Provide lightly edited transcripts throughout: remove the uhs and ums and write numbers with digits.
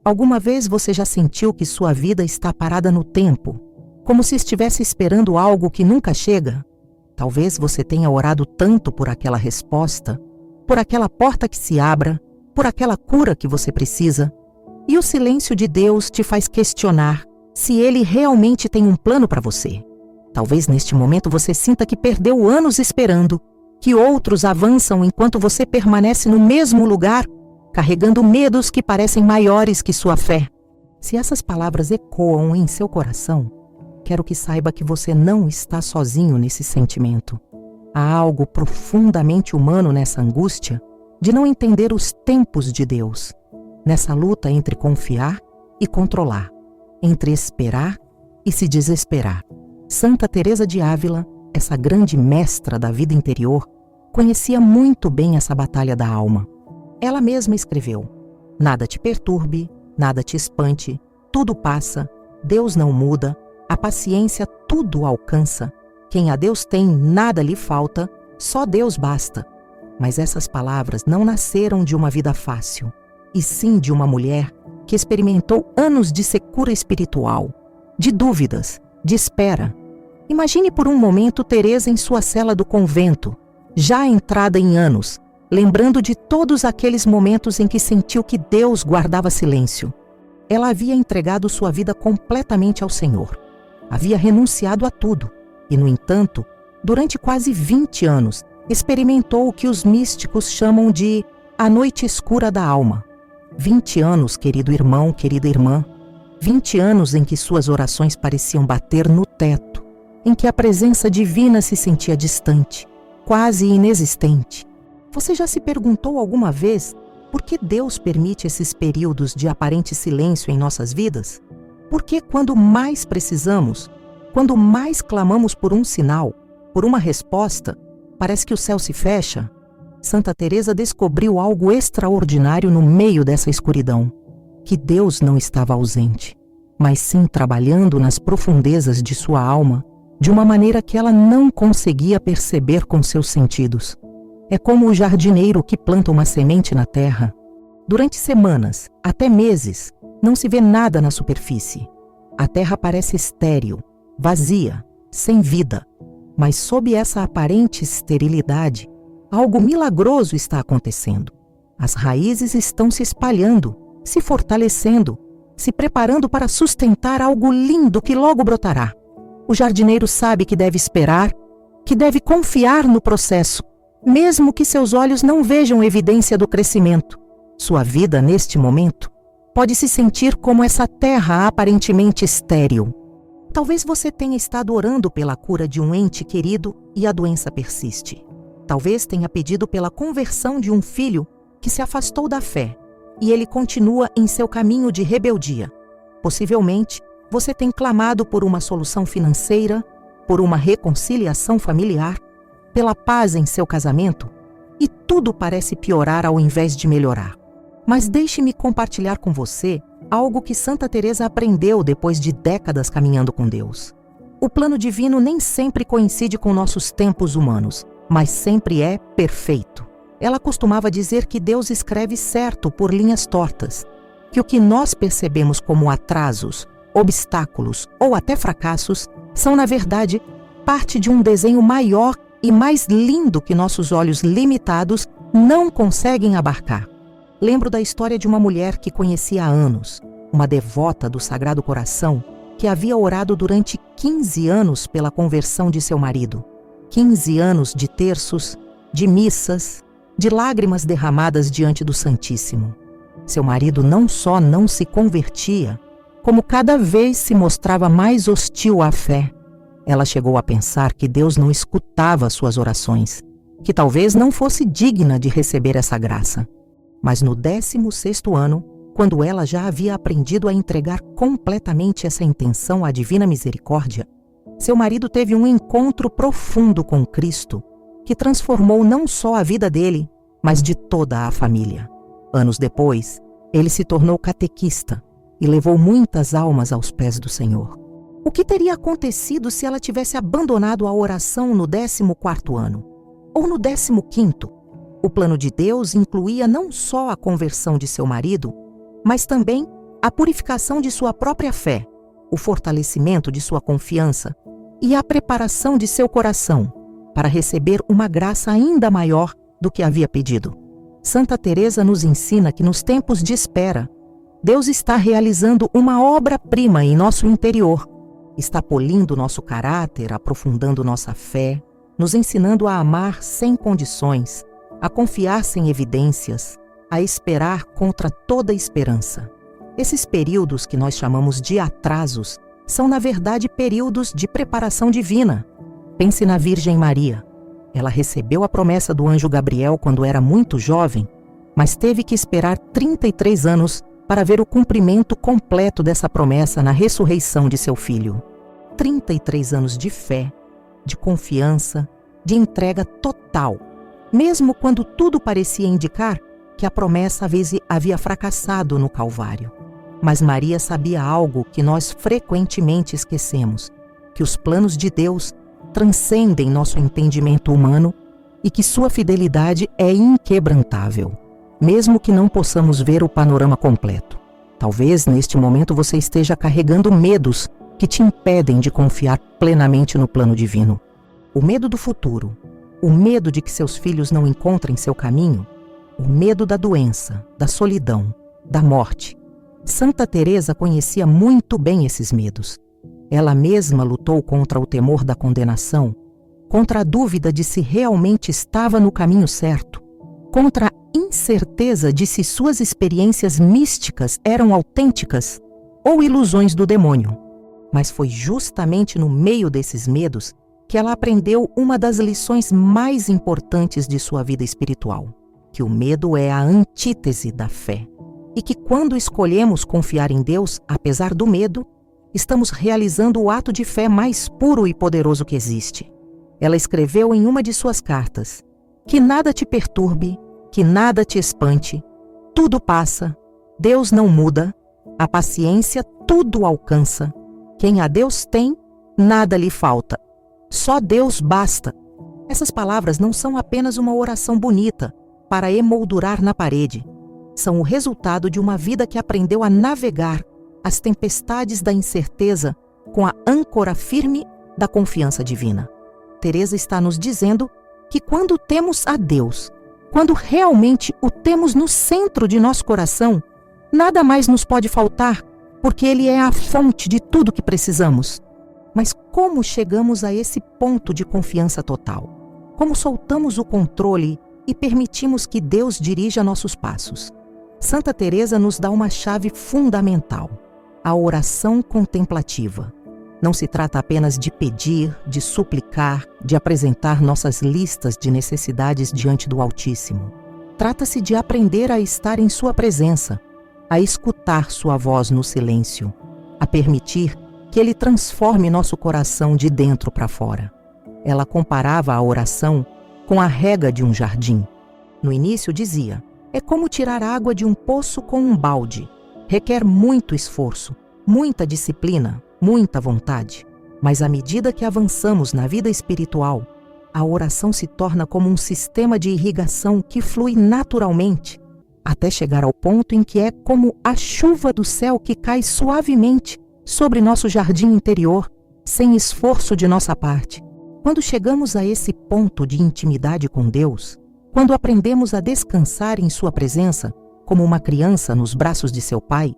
Alguma vez você já sentiu que sua vida está parada no tempo, como se estivesse esperando algo que nunca chega? Talvez você tenha orado tanto por aquela resposta, por aquela porta que se abra, por aquela cura que você precisa, e o silêncio de Deus te faz questionar se Ele realmente tem um plano para você. Talvez neste momento você sinta que perdeu anos esperando, que outros avançam enquanto você permanece no mesmo lugar, carregando medos que parecem maiores que sua fé. Se essas palavras ecoam em seu coração, quero que saiba que você não está sozinho nesse sentimento. Há algo profundamente humano nessa angústia de não entender os tempos de Deus, nessa luta entre confiar e controlar, entre esperar e se desesperar. Santa Teresa de Ávila, essa grande mestra da vida interior, conhecia muito bem essa batalha da alma. Ela mesma escreveu: nada te perturbe, nada te espante, tudo passa, Deus não muda, a paciência tudo alcança. Quem a Deus tem, nada lhe falta, só Deus basta. Mas essas palavras não nasceram de uma vida fácil, e sim de uma mulher que experimentou anos de secura espiritual, de dúvidas, de espera. Imagine por um momento Teresa em sua cela do convento, já entrada em anos, lembrando de todos aqueles momentos em que sentiu que Deus guardava silêncio. Ela havia entregado sua vida completamente ao Senhor. Havia renunciado a tudo e, no entanto, durante quase 20 anos, experimentou o que os místicos chamam de a noite escura da alma. 20 anos, querido irmão, querida irmã. 20 anos em que suas orações pareciam bater no teto, em que a presença divina se sentia distante, quase inexistente. Você já se perguntou alguma vez por que Deus permite esses períodos de aparente silêncio em nossas vidas? Por que quando mais precisamos, quando mais clamamos por um sinal, por uma resposta, parece que o céu se fecha? Santa Teresa descobriu algo extraordinário no meio dessa escuridão, que Deus não estava ausente, mas sim trabalhando nas profundezas de sua alma, de uma maneira que ela não conseguia perceber com seus sentidos. É como o jardineiro que planta uma semente na terra. Durante semanas, até meses, não se vê nada na superfície. A terra parece estéril, vazia, sem vida. Mas sob essa aparente esterilidade, algo milagroso está acontecendo. As raízes estão se espalhando, se fortalecendo, se preparando para sustentar algo lindo que logo brotará. O jardineiro sabe que deve esperar, que deve confiar no processo, mesmo que seus olhos não vejam evidência do crescimento. Sua vida, neste momento, pode se sentir como essa terra aparentemente estéril. Talvez você tenha estado orando pela cura de um ente querido e a doença persiste. Talvez tenha pedido pela conversão de um filho que se afastou da fé e ele continua em seu caminho de rebeldia. Possivelmente, você tem clamado por uma solução financeira, por uma reconciliação familiar, pela paz em seu casamento, e tudo parece piorar ao invés de melhorar. Mas deixe-me compartilhar com você algo que Santa Teresa aprendeu depois de décadas caminhando com Deus. O plano divino nem sempre coincide com nossos tempos humanos, mas sempre é perfeito. Ela costumava dizer que Deus escreve certo por linhas tortas, que o que nós percebemos como atrasos, obstáculos ou até fracassos são, na verdade, parte de um desenho maior e mais lindo que nossos olhos limitados não conseguem abarcar. Lembro da história de uma mulher que conhecia há anos, uma devota do Sagrado Coração, que havia orado durante 15 anos pela conversão de seu marido. 15 anos de terços, de missas, de lágrimas derramadas diante do Santíssimo. Seu marido não só não se convertia, como cada vez se mostrava mais hostil à fé. Ela chegou a pensar que Deus não escutava suas orações, que talvez não fosse digna de receber essa graça. Mas no 16º ano, quando ela já havia aprendido a entregar completamente essa intenção à Divina Misericórdia, seu marido teve um encontro profundo com Cristo, que transformou não só a vida dele, mas de toda a família. Anos depois, ele se tornou catequista e levou muitas almas aos pés do Senhor. O que teria acontecido se ela tivesse abandonado a oração no 14º ano? Ou no 15º? O plano de Deus incluía não só a conversão de seu marido, mas também a purificação de sua própria fé, o fortalecimento de sua confiança e a preparação de seu coração para receber uma graça ainda maior do que havia pedido. Santa Teresa nos ensina que nos tempos de espera, Deus está realizando uma obra-prima em nosso interior. Está polindo nosso caráter, aprofundando nossa fé, nos ensinando a amar sem condições, a confiar sem evidências, a esperar contra toda esperança. Esses períodos que nós chamamos de atrasos são, na verdade, períodos de preparação divina. Pense na Virgem Maria. Ela recebeu a promessa do anjo Gabriel quando era muito jovem, mas teve que esperar 33 anos para ver o cumprimento completo dessa promessa na ressurreição de seu filho. 33 anos de fé, de confiança, de entrega total, mesmo quando tudo parecia indicar que a promessa havia fracassado no Calvário. Mas Maria sabia algo que nós frequentemente esquecemos, que os planos de Deus transcendem nosso entendimento humano e que sua fidelidade é inquebrantável, mesmo que não possamos ver o panorama completo. Talvez neste momento você esteja carregando medos que te impedem de confiar plenamente no plano divino. O medo do futuro, o medo de que seus filhos não encontrem seu caminho, o medo da doença, da solidão, da morte. Santa Teresa conhecia muito bem esses medos. Ela mesma lutou contra o temor da condenação, contra a dúvida de se realmente estava no caminho certo, contra a incerteza de se suas experiências místicas eram autênticas ou ilusões do demônio. Mas foi justamente no meio desses medos que ela aprendeu uma das lições mais importantes de sua vida espiritual, que o medo é a antítese da fé, e que quando escolhemos confiar em Deus, apesar do medo, estamos realizando o ato de fé mais puro e poderoso que existe. Ela escreveu em uma de suas cartas: que nada te perturbe, que nada te espante, tudo passa, Deus não muda, a paciência tudo alcança, quem a Deus tem, nada lhe falta, só Deus basta. Essas palavras não são apenas uma oração bonita para emoldurar na parede, são o resultado de uma vida que aprendeu a navegar as tempestades da incerteza com a âncora firme da confiança divina. Teresa está nos dizendo que quando temos a Deus, quando realmente o temos no centro de nosso coração, nada mais nos pode faltar, porque Ele é a fonte de tudo que precisamos. Mas como chegamos a esse ponto de confiança total? Como soltamos o controle e permitimos que Deus dirija nossos passos? Santa Teresa nos dá uma chave fundamental: a oração contemplativa. Não se trata apenas de pedir, de suplicar, de apresentar nossas listas de necessidades diante do Altíssimo. Trata-se de aprender a estar em sua presença, a escutar sua voz no silêncio, a permitir que Ele transforme nosso coração de dentro para fora. Ela comparava a oração com a rega de um jardim. No início dizia: é como tirar água de um poço com um balde. Requer muito esforço, muita disciplina, muita vontade. Mas à medida que avançamos na vida espiritual, a oração se torna como um sistema de irrigação que flui naturalmente, até chegar ao ponto em que é como a chuva do céu que cai suavemente sobre nosso jardim interior, sem esforço de nossa parte. Quando chegamos a esse ponto de intimidade com Deus, quando aprendemos a descansar em sua presença, como uma criança nos braços de seu pai,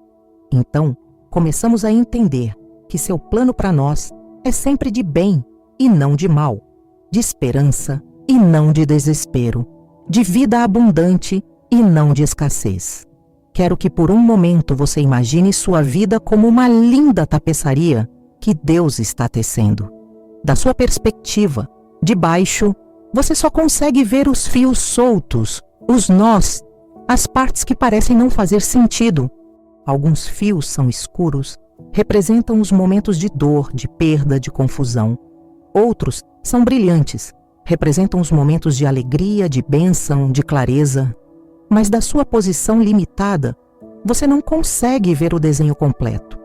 então começamos a entender que seu plano para nós é sempre de bem e não de mal, de esperança e não de desespero, de vida abundante e não de escassez. Quero que por um momento você imagine sua vida como uma linda tapeçaria que Deus está tecendo. Da sua perspectiva, de baixo, você só consegue ver os fios soltos, os nós, as partes que parecem não fazer sentido. Alguns fios são escuros, representam os momentos de dor, de perda, de confusão. Outros são brilhantes, representam os momentos de alegria, de bênção, de clareza. Mas da sua posição limitada, você não consegue ver o desenho completo.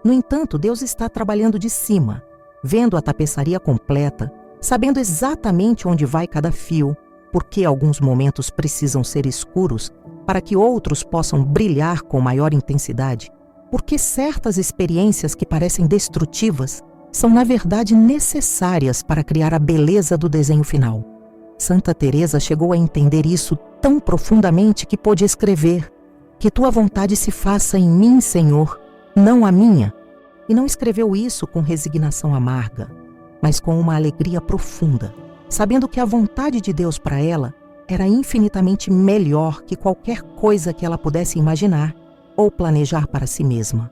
No entanto, Deus está trabalhando de cima, vendo a tapeçaria completa, sabendo exatamente onde vai cada fio, porque alguns momentos precisam ser escuros para que outros possam brilhar com maior intensidade. Porque certas experiências que parecem destrutivas são, na verdade, necessárias para criar a beleza do desenho final. Santa Teresa chegou a entender isso tão profundamente que pôde escrever: que tua vontade se faça em mim, Senhor, não a minha. E não escreveu isso com resignação amarga, mas com uma alegria profunda, sabendo que a vontade de Deus para ela era infinitamente melhor que qualquer coisa que ela pudesse imaginar ou planejar para si mesma.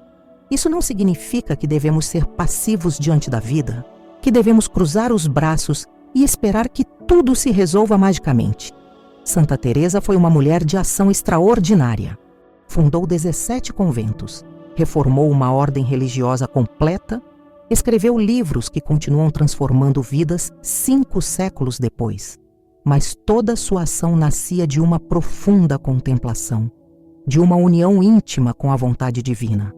Isso não significa que devemos ser passivos diante da vida, que devemos cruzar os braços e esperar que tudo se resolva magicamente. Santa Teresa foi uma mulher de ação extraordinária. Fundou 17 conventos, reformou uma ordem religiosa completa, escreveu livros que continuam transformando vidas 5 séculos depois. Mas toda sua ação nascia de uma profunda contemplação, de uma união íntima com a vontade divina.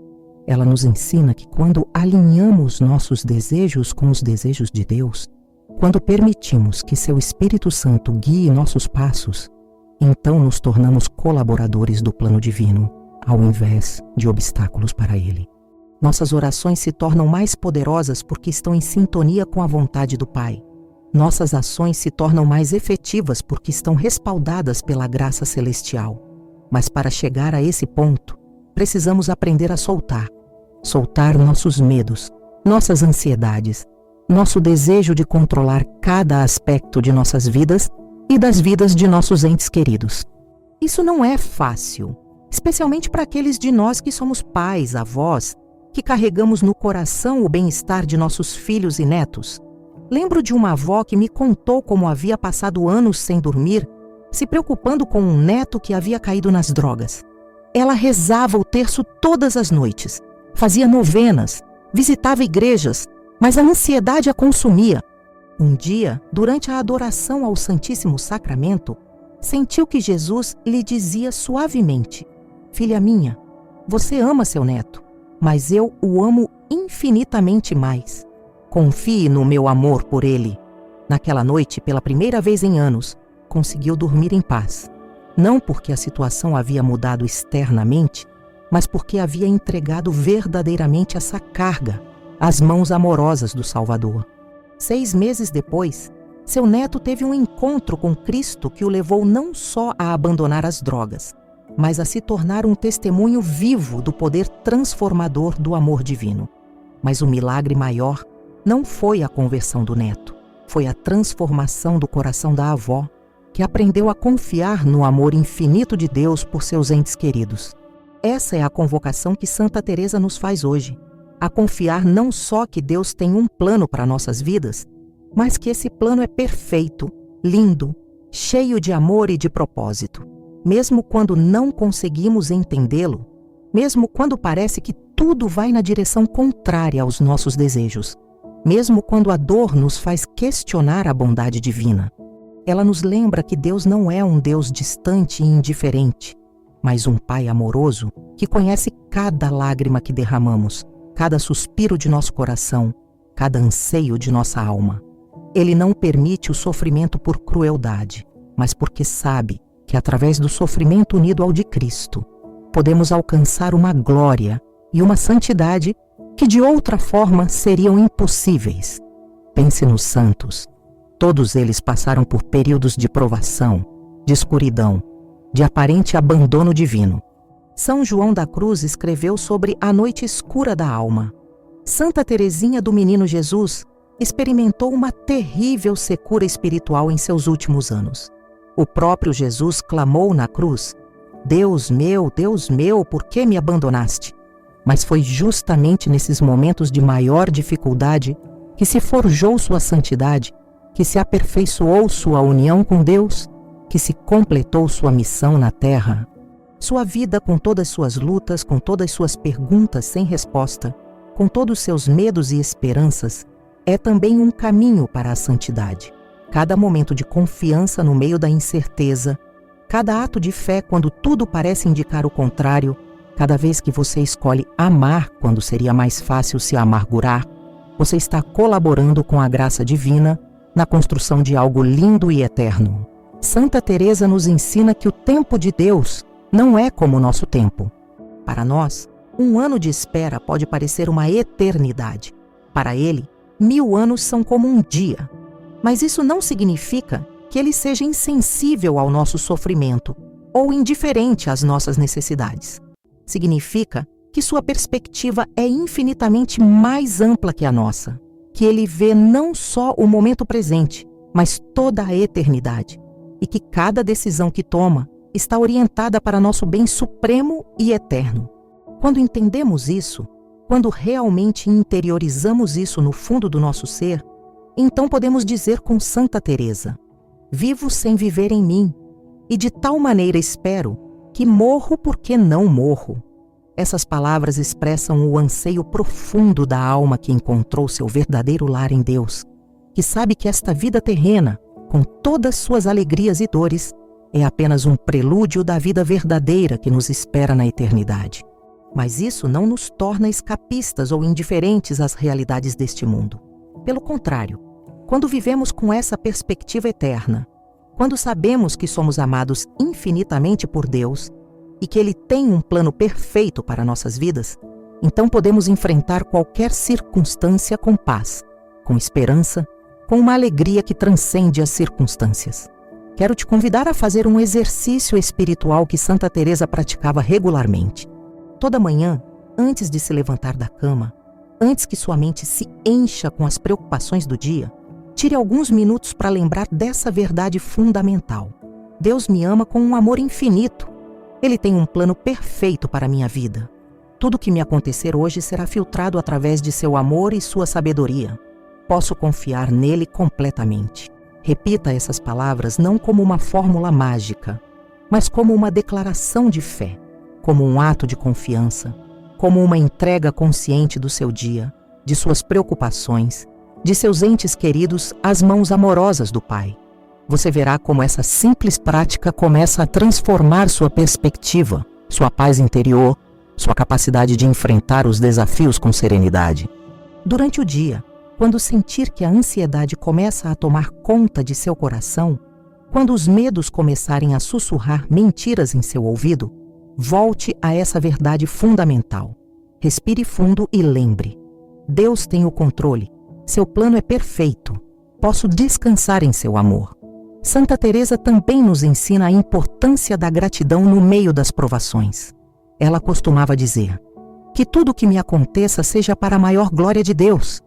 Ela nos ensina que quando alinhamos nossos desejos com os desejos de Deus, quando permitimos que seu Espírito Santo guie nossos passos, então nos tornamos colaboradores do plano divino, ao invés de obstáculos para ele. Nossas orações se tornam mais poderosas porque estão em sintonia com a vontade do Pai. Nossas ações se tornam mais efetivas porque estão respaldadas pela graça celestial. Mas para chegar a esse ponto, precisamos aprender a soltar nossos medos, nossas ansiedades, nosso desejo de controlar cada aspecto de nossas vidas e das vidas de nossos entes queridos. Isso não é fácil, especialmente para aqueles de nós que somos pais, avós, que carregamos no coração o bem-estar de nossos filhos e netos. Lembro de uma avó que me contou como havia passado anos sem dormir, se preocupando com um neto que havia caído nas drogas. Ela rezava o terço todas as noites, fazia novenas, visitava igrejas, mas a ansiedade a consumia. Um dia, durante a adoração ao Santíssimo Sacramento, sentiu que Jesus lhe dizia suavemente: filha minha, você ama seu neto, mas eu o amo infinitamente mais. Confie no meu amor por ele. Naquela noite, pela primeira vez em anos, conseguiu dormir em paz. Não porque a situação havia mudado externamente, mas porque havia entregado verdadeiramente essa carga às mãos amorosas do Salvador. 6 meses depois, seu neto teve um encontro com Cristo que o levou não só a abandonar as drogas, mas a se tornar um testemunho vivo do poder transformador do amor divino. Mas o milagre maior não foi a conversão do neto, foi a transformação do coração da avó, que aprendeu a confiar no amor infinito de Deus por seus entes queridos. Essa é a convocação que Santa Teresa nos faz hoje, a confiar não só que Deus tem um plano para nossas vidas, mas que esse plano é perfeito, lindo, cheio de amor e de propósito. Mesmo quando não conseguimos entendê-lo, mesmo quando parece que tudo vai na direção contrária aos nossos desejos, mesmo quando a dor nos faz questionar a bondade divina, ela nos lembra que Deus não é um Deus distante e indiferente, mas um Pai amoroso que conhece cada lágrima que derramamos, cada suspiro de nosso coração, cada anseio de nossa alma. Ele não permite o sofrimento por crueldade, mas porque sabe que através do sofrimento unido ao de Cristo, podemos alcançar uma glória e uma santidade que de outra forma seriam impossíveis. Pense nos santos. Todos eles passaram por períodos de provação, de escuridão, de aparente abandono divino. São João da Cruz escreveu sobre a noite escura da alma. Santa Teresinha do Menino Jesus experimentou uma terrível secura espiritual em seus últimos anos. O próprio Jesus clamou na cruz: Deus meu, por que me abandonaste? Mas foi justamente nesses momentos de maior dificuldade que se forjou sua santidade, que se aperfeiçoou sua união com Deus, que se completou sua missão na terra. Sua vida, com todas suas lutas, com todas suas perguntas sem resposta, com todos seus medos e esperanças, é também um caminho para a santidade. Cada momento de confiança no meio da incerteza, cada ato de fé quando tudo parece indicar o contrário, cada vez que você escolhe amar quando seria mais fácil se amargurar, você está colaborando com a graça divina na construção de algo lindo e eterno. Santa Teresa nos ensina que o tempo de Deus não é como o nosso tempo. Para nós, Um ano de espera pode parecer uma eternidade. Para ele, 1000 anos são como um dia. Mas isso não significa que ele seja insensível ao nosso sofrimento ou indiferente às nossas necessidades. Significa que sua perspectiva é infinitamente mais ampla que a nossa, que ele vê não só o momento presente, mas toda a eternidade, e que cada decisão que toma está orientada para nosso bem supremo e eterno. Quando entendemos isso, quando realmente interiorizamos isso no fundo do nosso ser, então podemos dizer com Santa Teresa: vivo sem viver em mim, e de tal maneira espero que morro porque não morro. Essas palavras expressam o anseio profundo da alma que encontrou seu verdadeiro lar em Deus, que sabe que esta vida terrena, com todas suas alegrias e dores, é apenas um prelúdio da vida verdadeira que nos espera na eternidade. Mas isso não nos torna escapistas ou indiferentes às realidades deste mundo. Pelo contrário, quando vivemos com essa perspectiva eterna, quando sabemos que somos amados infinitamente por Deus e que Ele tem um plano perfeito para nossas vidas, então podemos enfrentar qualquer circunstância com paz, com esperança, com uma alegria que transcende as circunstâncias. Quero te convidar a fazer um exercício espiritual que Santa Teresa praticava regularmente. Toda manhã, antes de se levantar da cama, antes que sua mente se encha com as preocupações do dia, tire alguns minutos para lembrar dessa verdade fundamental. Deus me ama com um amor infinito. Ele tem um plano perfeito para a minha vida. Tudo que me acontecer hoje será filtrado através de seu amor e sua sabedoria. Posso confiar nele completamente. Repita essas palavras não como uma fórmula mágica, mas como uma declaração de fé, como um ato de confiança, como uma entrega consciente do seu dia, de suas preocupações, de seus entes queridos às mãos amorosas do Pai. Você verá como essa simples prática começa a transformar sua perspectiva, sua paz interior, sua capacidade de enfrentar os desafios com serenidade. Durante o dia, quando sentir que a ansiedade começa a tomar conta de seu coração, quando os medos começarem a sussurrar mentiras em seu ouvido, volte a essa verdade fundamental. Respire fundo e lembre: Deus tem o controle, seu plano é perfeito, posso descansar em seu amor. Santa Teresa também nos ensina a importância da gratidão no meio das provações. Ela costumava dizer: que tudo o que me aconteça seja para a maior glória de Deus.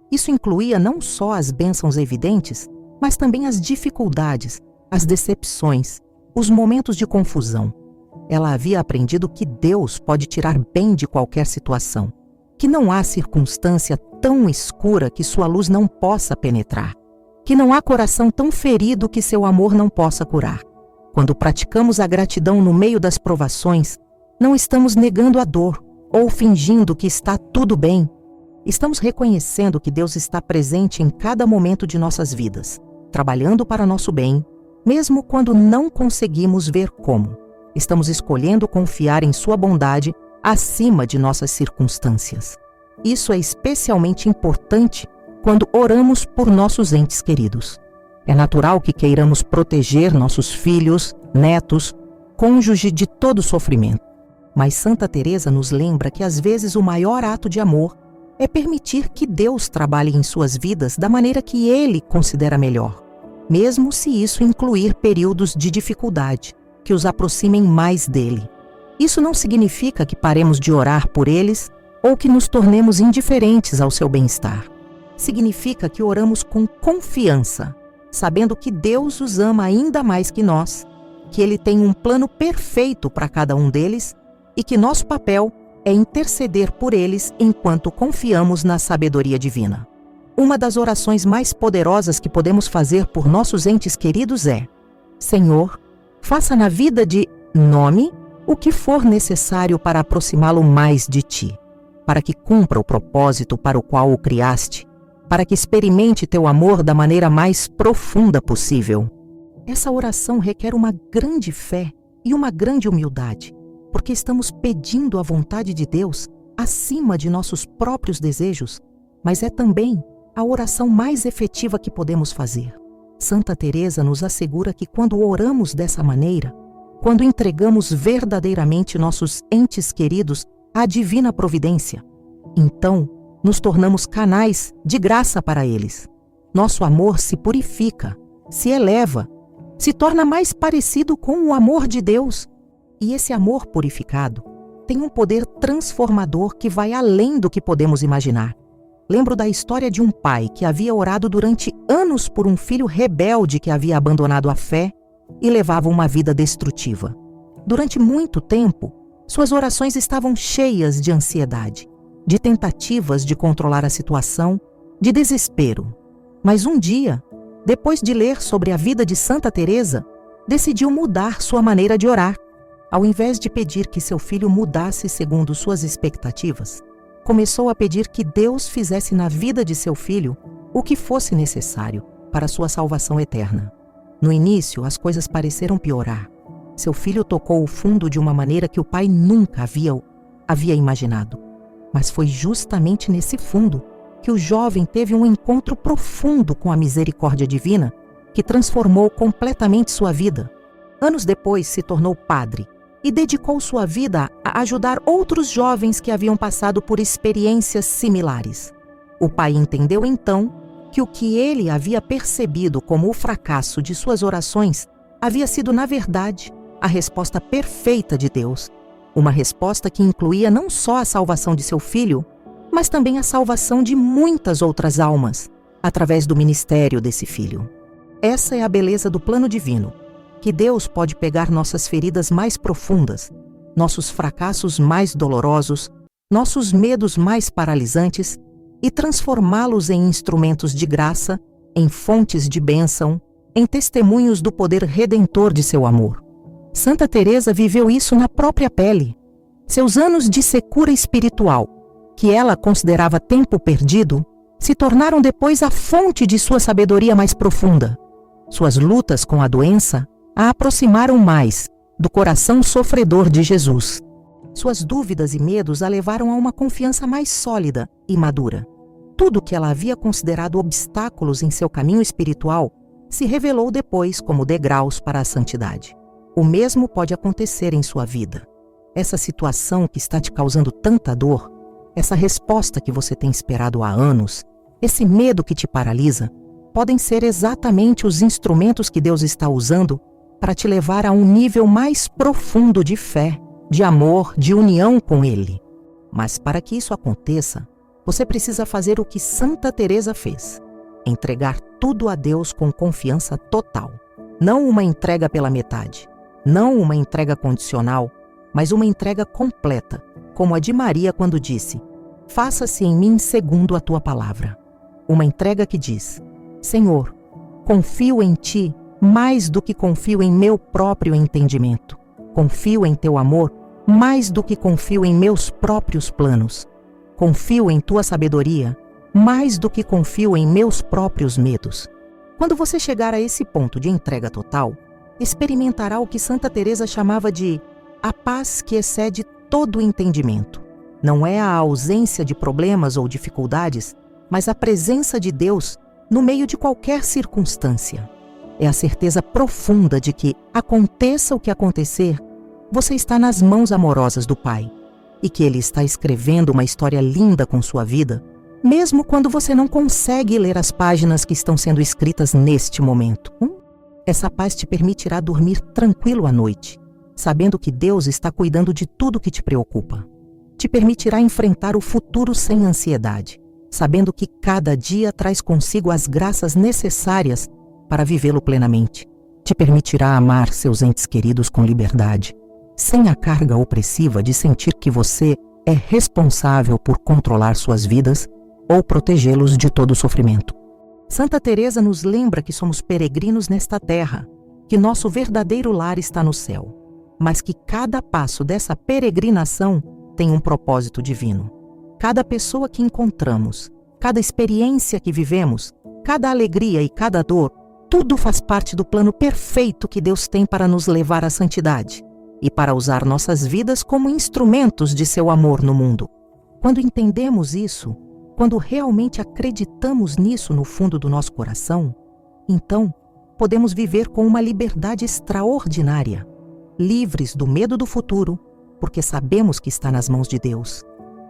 Isso incluía não só as bênçãos evidentes, mas também as dificuldades, as decepções, os momentos de confusão. Ela havia aprendido que Deus pode tirar bem de qualquer situação, que não há circunstância tão escura que sua luz não possa penetrar, que não há coração tão ferido que seu amor não possa curar. Quando praticamos a gratidão no meio das provações, não estamos negando a dor ou fingindo que está tudo bem. Estamos reconhecendo que Deus está presente em cada momento de nossas vidas, trabalhando para nosso bem, mesmo quando não conseguimos ver como. Estamos escolhendo confiar em sua bondade acima de nossas circunstâncias. Isso é especialmente importante quando oramos por nossos entes queridos. É natural que queiramos proteger nossos filhos, netos, cônjuge de todo sofrimento. Mas Santa Teresa nos lembra que às vezes o maior ato de amor é permitir que Deus trabalhe em suas vidas da maneira que Ele considera melhor, mesmo se isso incluir períodos de dificuldade, que os aproximem mais dele. Isso não significa que paremos de orar por eles ou que nos tornemos indiferentes ao seu bem-estar. Significa que oramos com confiança, sabendo que Deus os ama ainda mais que nós, que Ele tem um plano perfeito para cada um deles e que nosso papel é interceder por eles enquanto confiamos na sabedoria divina. Uma das orações mais poderosas que podemos fazer por nossos entes queridos é: Senhor, faça na vida de nome o que for necessário para aproximá-lo mais de Ti, para que cumpra o propósito para o qual o criaste, para que experimente Teu amor da maneira mais profunda possível. Essa oração requer uma grande fé e uma grande humildade, porque estamos pedindo a vontade de Deus acima de nossos próprios desejos, mas é também a oração mais efetiva que podemos fazer. Santa Teresa nos assegura que quando oramos dessa maneira, quando entregamos verdadeiramente nossos entes queridos à divina providência. Então, nos tornamos canais de graça para eles. Nosso amor se purifica, se eleva, se torna mais parecido com o amor de Deus. E esse amor purificado tem um poder transformador que vai além do que podemos imaginar. Lembro da história de um pai que havia orado durante anos por um filho rebelde que havia abandonado a fé e levava uma vida destrutiva. Durante muito tempo, suas orações estavam cheias de ansiedade, de tentativas de controlar a situação, de desespero. Mas um dia, depois de ler sobre a vida de Santa Teresa, decidiu mudar sua maneira de orar. Ao invés de pedir que seu filho mudasse segundo suas expectativas, começou a pedir que Deus fizesse na vida de seu filho o que fosse necessário para sua salvação eterna. No início, as coisas pareceram piorar. Seu filho tocou o fundo de uma maneira que o pai nunca havia imaginado. Mas foi justamente nesse fundo que o jovem teve um encontro profundo com a misericórdia divina que transformou completamente sua vida. Anos depois, se tornou padre e dedicou sua vida a ajudar outros jovens que haviam passado por experiências similares. O pai entendeu então que o que ele havia percebido como o fracasso de suas orações havia sido, na verdade, a resposta perfeita de Deus. Uma resposta que incluía não só a salvação de seu filho, mas também a salvação de muitas outras almas, através do ministério desse filho. Essa é a beleza do plano divino, que Deus pode pegar nossas feridas mais profundas, nossos fracassos mais dolorosos, nossos medos mais paralisantes e transformá-los em instrumentos de graça, em fontes de bênção, em testemunhos do poder redentor de seu amor. Santa Teresa viveu isso na própria pele. Seus anos de secura espiritual, que ela considerava tempo perdido, se tornaram depois a fonte de sua sabedoria mais profunda. Suas lutas com a doença a aproximaram mais do coração sofredor de Jesus. Suas dúvidas e medos a levaram a uma confiança mais sólida e madura. Tudo que ela havia considerado obstáculos em seu caminho espiritual se revelou depois como degraus para a santidade. O mesmo pode acontecer em sua vida. Essa situação que está te causando tanta dor, essa resposta que você tem esperado há anos, esse medo que te paralisa, podem ser exatamente os instrumentos que Deus está usando para te levar a um nível mais profundo de fé, de amor, de união com Ele. Mas para que isso aconteça, você precisa fazer o que Santa Teresa fez: entregar tudo a Deus com confiança total. Não uma entrega pela metade, não uma entrega condicional, mas uma entrega completa, como a de Maria quando disse: faça-se em mim segundo a tua palavra. Uma entrega que diz: Senhor, confio em ti mais do que confio em meu próprio entendimento. Confio em teu amor mais do que confio em meus próprios planos. Confio em tua sabedoria mais do que confio em meus próprios medos. Quando você chegar a esse ponto de entrega total, experimentará o que Santa Teresa chamava de a paz que excede todo o entendimento. Não é a ausência de problemas ou dificuldades, mas a presença de Deus no meio de qualquer circunstância. É a certeza profunda de que, aconteça o que acontecer, você está nas mãos amorosas do Pai e que Ele está escrevendo uma história linda com sua vida, mesmo quando você não consegue ler as páginas que estão sendo escritas neste momento. Essa paz te permitirá dormir tranquilo à noite, sabendo que Deus está cuidando de tudo que te preocupa. Te permitirá enfrentar o futuro sem ansiedade, sabendo que cada dia traz consigo as graças necessárias para vivê-lo plenamente. Te permitirá amar seus entes queridos com liberdade, sem a carga opressiva de sentir que você é responsável por controlar suas vidas ou protegê-los de todo o sofrimento. Santa Teresa nos lembra que somos peregrinos nesta terra, que nosso verdadeiro lar está no céu, mas que cada passo dessa peregrinação tem um propósito divino. Cada pessoa que encontramos, cada experiência que vivemos, cada alegria e cada dor, tudo faz parte do plano perfeito que Deus tem para nos levar à santidade e para usar nossas vidas como instrumentos de seu amor no mundo. Quando entendemos isso, quando realmente acreditamos nisso no fundo do nosso coração, então podemos viver com uma liberdade extraordinária, livres do medo do futuro, porque sabemos que está nas mãos de Deus.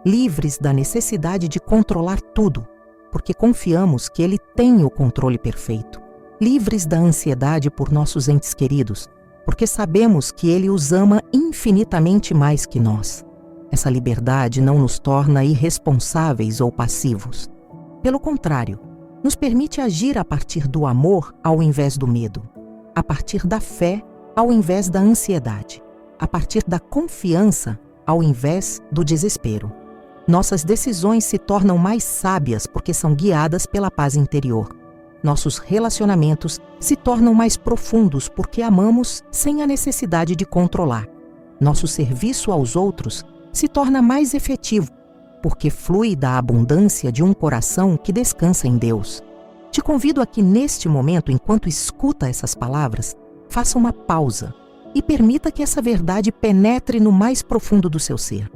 Livres da necessidade de controlar tudo, porque confiamos que Ele tem o controle perfeito. Livres da ansiedade por nossos entes queridos, porque sabemos que Ele os ama infinitamente mais que nós. Essa liberdade não nos torna irresponsáveis ou passivos. Pelo contrário, nos permite agir a partir do amor ao invés do medo, a partir da fé ao invés da ansiedade, a partir da confiança ao invés do desespero. Nossas decisões se tornam mais sábias porque são guiadas pela paz interior. Nossos relacionamentos se tornam mais profundos porque amamos sem a necessidade de controlar. Nosso serviço aos outros se torna mais efetivo porque flui da abundância de um coração que descansa em Deus. Te convido a que neste momento, enquanto escuta essas palavras, faça uma pausa e permita que essa verdade penetre no mais profundo do seu ser.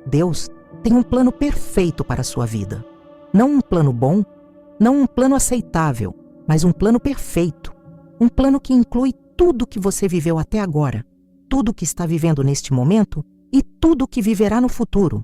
Deus tem um plano perfeito para a sua vida. Não um plano bom, não um plano aceitável, mas um plano perfeito. Um plano que inclui tudo que você viveu até agora, tudo que está vivendo neste momento e tudo que viverá no futuro.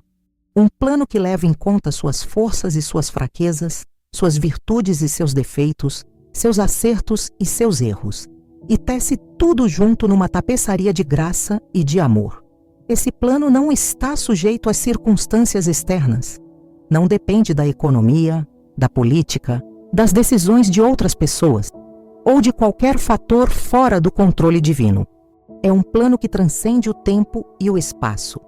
Um plano que leva em conta suas forças e suas fraquezas, suas virtudes e seus defeitos, seus acertos e seus erros, e tece tudo junto numa tapeçaria de graça e de amor. Esse plano não está sujeito às circunstâncias externas. Não depende da economia, da política, das decisões de outras pessoas ou de qualquer fator fora do controle divino. É um plano que transcende o tempo e o espaço,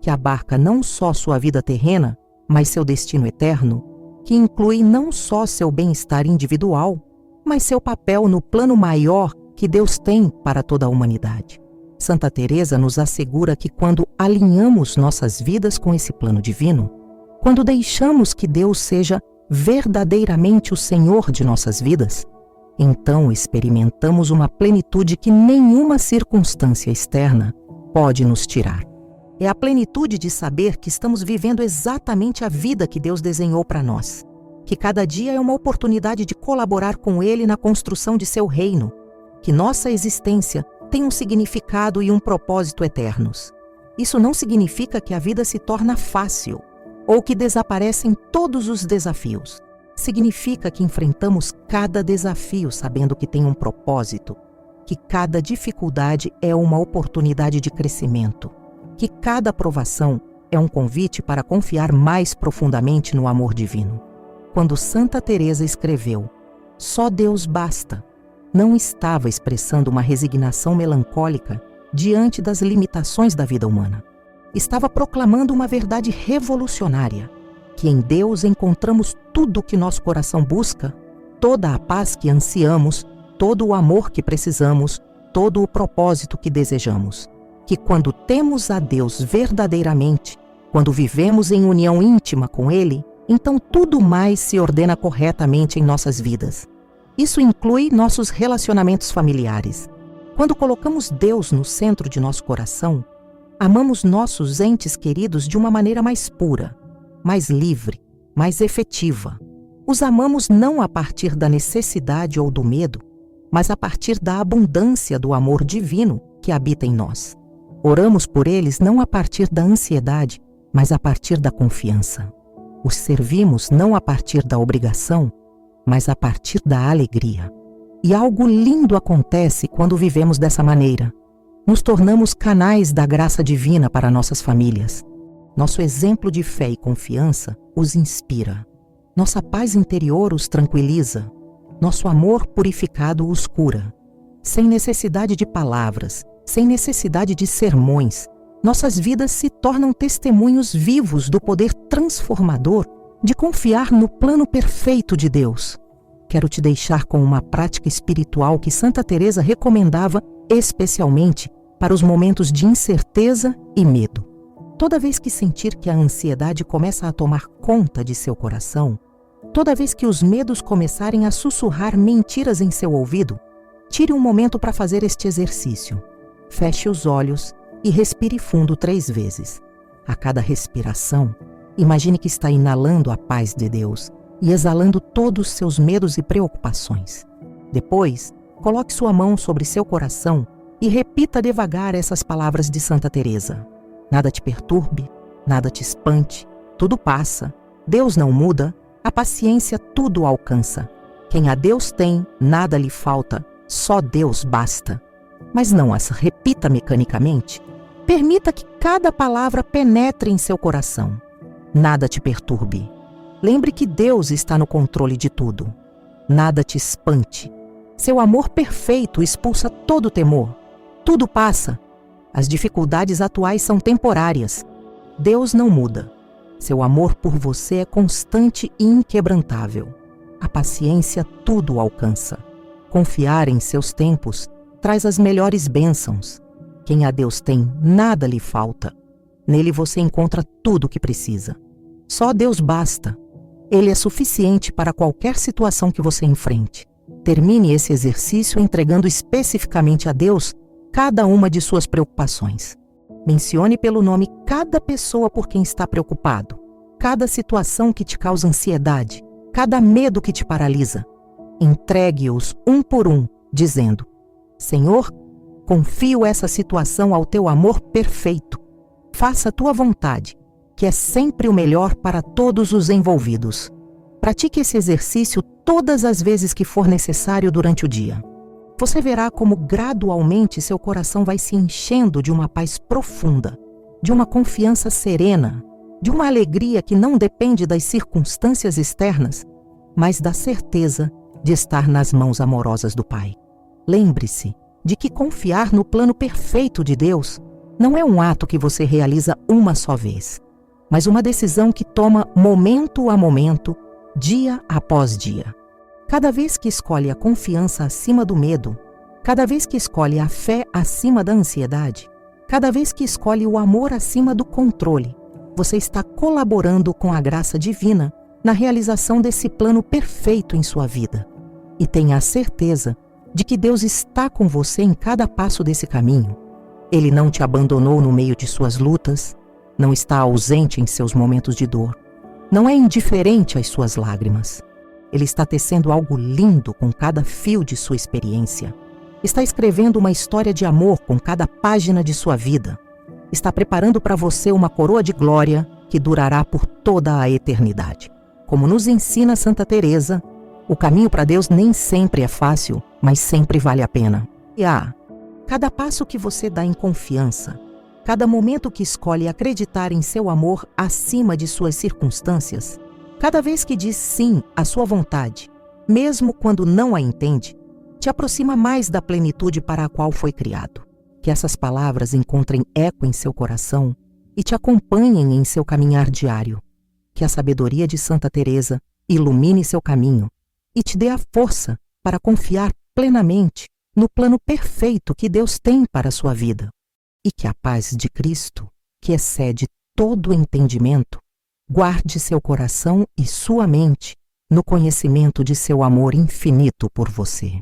que abarca não só sua vida terrena, mas seu destino eterno, que inclui não só seu bem-estar individual, mas seu papel no plano maior que Deus tem para toda a humanidade. Santa Teresa nos assegura que quando alinhamos nossas vidas com esse plano divino, quando deixamos que Deus seja verdadeiramente o Senhor de nossas vidas, então experimentamos uma plenitude que nenhuma circunstância externa pode nos tirar. É a plenitude de saber que estamos vivendo exatamente a vida que Deus desenhou para nós, que cada dia é uma oportunidade de colaborar com Ele na construção de seu reino, que nossa existência tem um significado e um propósito eternos. Isso não significa que a vida se torna fácil ou que desaparecem todos os desafios. Significa que enfrentamos cada desafio sabendo que tem um propósito, que cada dificuldade é uma oportunidade de crescimento, que cada provação é um convite para confiar mais profundamente no amor divino. Quando Santa Teresa escreveu "Só Deus basta", não estava expressando uma resignação melancólica diante das limitações da vida humana. Estava proclamando uma verdade revolucionária, que em Deus encontramos tudo o que nosso coração busca, toda a paz que ansiamos, todo o amor que precisamos, todo o propósito que desejamos. Que quando temos a Deus verdadeiramente, quando vivemos em união íntima com Ele, então tudo mais se ordena corretamente em nossas vidas. Isso inclui nossos relacionamentos familiares. Quando colocamos Deus no centro de nosso coração, amamos nossos entes queridos de uma maneira mais pura, mais livre, mais efetiva. Os amamos não a partir da necessidade ou do medo, mas a partir da abundância do amor divino que habita em nós. Oramos por eles não a partir da ansiedade, mas a partir da confiança. Os servimos não a partir da obrigação, mas a partir da alegria. E algo lindo acontece quando vivemos dessa maneira. Nos tornamos canais da graça divina para nossas famílias. Nosso exemplo de fé e confiança os inspira. Nossa paz interior os tranquiliza. Nosso amor purificado os cura. Sem necessidade de palavras, sem necessidade de sermões, nossas vidas se tornam testemunhos vivos do poder transformador de confiar no plano perfeito de Deus. Quero te deixar com uma prática espiritual que Santa Teresa recomendava especialmente para os momentos de incerteza e medo. Toda vez que sentir que a ansiedade começa a tomar conta de seu coração, toda vez que os medos começarem a sussurrar mentiras em seu ouvido, tire um momento para fazer este exercício. Feche os olhos e respire fundo 3 vezes. A cada respiração, imagine que está inalando a paz de Deus e exalando todos os seus medos e preocupações. Depois, coloque sua mão sobre seu coração e repita devagar essas palavras de Santa Teresa. Nada te perturbe, nada te espante, tudo passa. Deus não muda, a paciência tudo alcança. Quem a Deus tem, nada lhe falta, só Deus basta. Mas não as repita mecanicamente. Permita que cada palavra penetre em seu coração. Nada te perturbe. Lembre que Deus está no controle de tudo. Nada te espante. Seu amor perfeito expulsa todo temor. Tudo passa. As dificuldades atuais são temporárias. Deus não muda. Seu amor por você é constante e inquebrantável. A paciência tudo alcança. Confiar em seus tempos traz as melhores bênçãos. Quem a Deus tem, nada lhe falta. Nele você encontra tudo o que precisa. Só Deus basta. Ele é suficiente para qualquer situação que você enfrente. Termine esse exercício entregando especificamente a Deus cada uma de suas preocupações. Mencione pelo nome cada pessoa por quem está preocupado, cada situação que te causa ansiedade, cada medo que te paralisa. Entregue-os um por um, dizendo: Senhor, confio essa situação ao teu amor perfeito. Faça a tua vontade, que é sempre o melhor para todos os envolvidos. Pratique esse exercício todas as vezes que for necessário durante o dia. Você verá como gradualmente seu coração vai se enchendo de uma paz profunda, de uma confiança serena, de uma alegria que não depende das circunstâncias externas, mas da certeza de estar nas mãos amorosas do Pai. Lembre-se de que confiar no plano perfeito de Deus não é um ato que você realiza uma só vez, mas uma decisão que toma momento a momento, dia após dia. Cada vez que escolhe a confiança acima do medo, cada vez que escolhe a fé acima da ansiedade, cada vez que escolhe o amor acima do controle, você está colaborando com a graça divina na realização desse plano perfeito em sua vida. E tenha a certeza de que Deus está com você em cada passo desse caminho. Ele não te abandonou no meio de suas lutas, não está ausente em seus momentos de dor, não é indiferente às suas lágrimas. Ele está tecendo algo lindo com cada fio de sua experiência. Está escrevendo uma história de amor com cada página de sua vida. Está preparando para você uma coroa de glória que durará por toda a eternidade. Como nos ensina Santa Teresa, o caminho para Deus nem sempre é fácil, mas sempre vale a pena. E cada passo que você dá em confiança, cada momento que escolhe acreditar em seu amor acima de suas circunstâncias, cada vez que diz sim à sua vontade, mesmo quando não a entende, te aproxima mais da plenitude para a qual foi criado. Que essas palavras encontrem eco em seu coração e te acompanhem em seu caminhar diário. Que a sabedoria de Santa Teresa ilumine seu caminho e te dê a força para confiar plenamente no plano perfeito que Deus tem para a sua vida. E que a paz de Cristo, que excede todo o entendimento, guarde seu coração e sua mente no conhecimento de seu amor infinito por você.